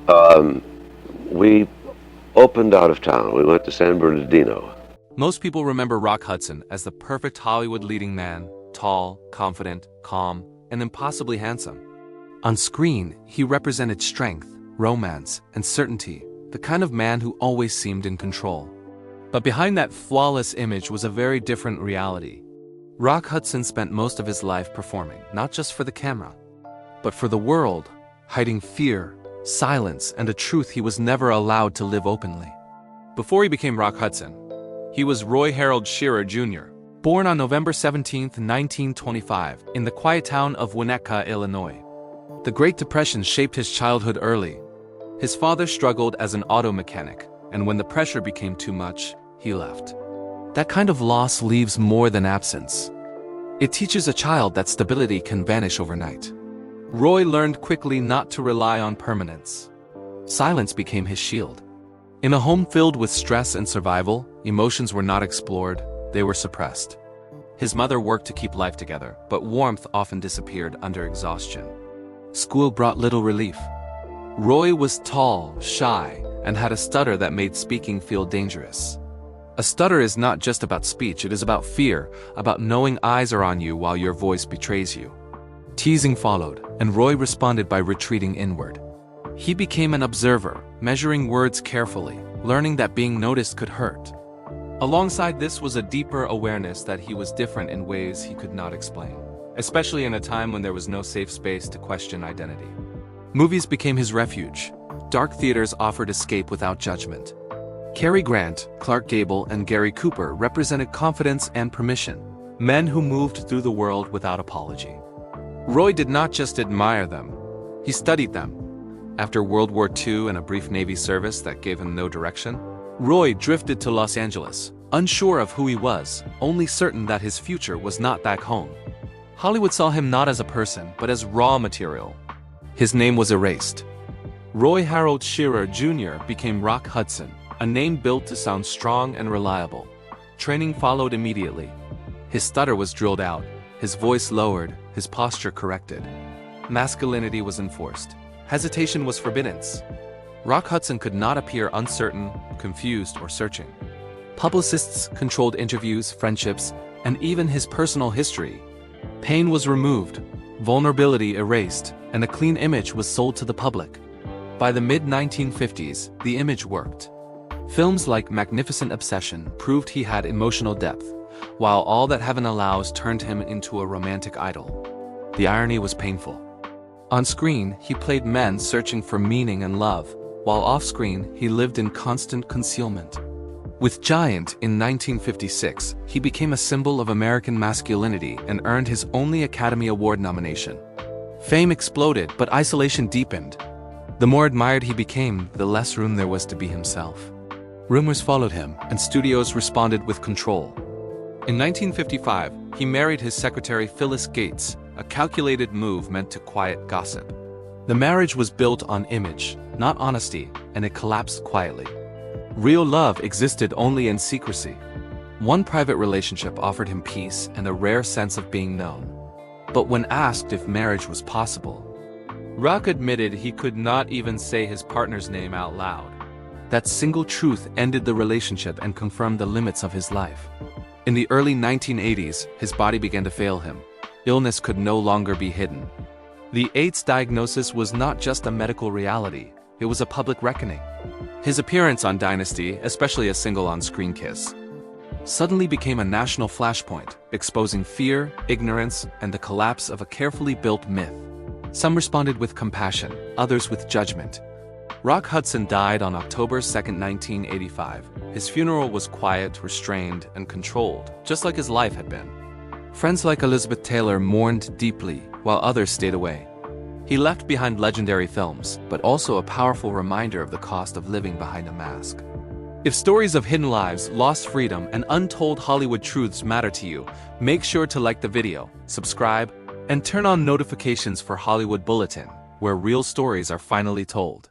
Um, we opened out of town. We went to San Bernardino. Most people remember Rock Hudson as the perfect Hollywood leading man, tall, confident, calm, and impossibly handsome. On screen, he represented strength, romance, and certainty, the kind of man who always seemed in control. But behind that flawless image was a very different reality. Rock Hudson spent most of his life performing, not just for the camera, but for the world, hiding fear, silence, and a truth he was never allowed to live openly. Before he became Rock Hudson, he was Roy Harold Shearer Jr., born on November 17, 1925, in the quiet town of Winnetka, Illinois. The Great Depression shaped his childhood early. His father struggled as an auto mechanic, and when the pressure became too much, he left. That kind of loss leaves more than absence. It teaches a child that stability can vanish overnight. Roy learned quickly not to rely on permanence. Silence became his shield. In a home filled with stress and survival, emotions were not explored, they were suppressed. His mother worked to keep life together, but warmth often disappeared under exhaustion. School brought little relief. Roy was tall, shy, and had a stutter that made speaking feel dangerous. A stutter is not just about speech, it is about fear, about knowing eyes are on you while your voice betrays you. Teasing followed, and Roy responded by retreating inward. He became an observer, measuring words carefully, learning that being noticed could hurt. Alongside this was a deeper awareness that he was different in ways he could not explain, especially in a time when there was no safe space to question identity. Movies became his refuge. Dark theaters offered escape without judgment. Cary Grant, Clark Gable, and Gary Cooper represented confidence and permission, men who moved through the world without apology. Roy did not just admire them, he studied them. After World War II and a brief Navy service that gave him no direction, Roy drifted to Los Angeles, unsure of who he was, only certain that his future was not back home. Hollywood saw him not as a person, but as raw material. His name was erased. Roy Harold Shearer Jr. became Rock Hudson, a name built to sound strong and reliable. Training followed immediately. His stutter was drilled out, his voice lowered, his posture corrected. Masculinity was enforced. Hesitation was forbidden. Rock Hudson could not appear uncertain, confused, or searching. Publicists controlled interviews, friendships, and even his personal history. Pain was removed, vulnerability erased, and a clean image was sold to the public. By the mid-1950s, the image worked. Films like Magnificent Obsession proved he had emotional depth, while All That Heaven Allows turned him into a romantic idol. The irony was painful. On screen, he played men searching for meaning and love, while off-screen, he lived in constant concealment. With Giant in 1956, he became a symbol of American masculinity and earned his only Academy Award nomination. Fame exploded, but isolation deepened. The more admired he became, the less room there was to be himself. Rumors followed him, and studios responded with control. In 1955, he married his secretary Phyllis Gates, a calculated move meant to quiet gossip. The marriage was built on image, not honesty, and it collapsed quietly. Real love existed only in secrecy. One private relationship offered him peace and a rare sense of being known. But when asked if marriage was possible, Rock admitted he could not even say his partner's name out loud. That single truth ended the relationship and confirmed the limits of his life. In the early 1980s, his body began to fail him. Illness could no longer be hidden. The AIDS diagnosis was not just a medical reality, it was a public reckoning. His appearance on Dynasty, especially a single on-screen kiss, suddenly became a national flashpoint, exposing fear, ignorance, and the collapse of a carefully built myth. Some responded with compassion, others with judgment. Rock Hudson died on October 2, 1985. His funeral was quiet, restrained, and controlled, just like his life had been. Friends like Elizabeth Taylor mourned deeply, while others stayed away. He left behind legendary films, but also a powerful reminder of the cost of living behind a mask. If stories of hidden lives, lost freedom, and untold Hollywood truths matter to you, make sure to like the video, subscribe, and turn on notifications for Hollywood Bulletin, where real stories are finally told.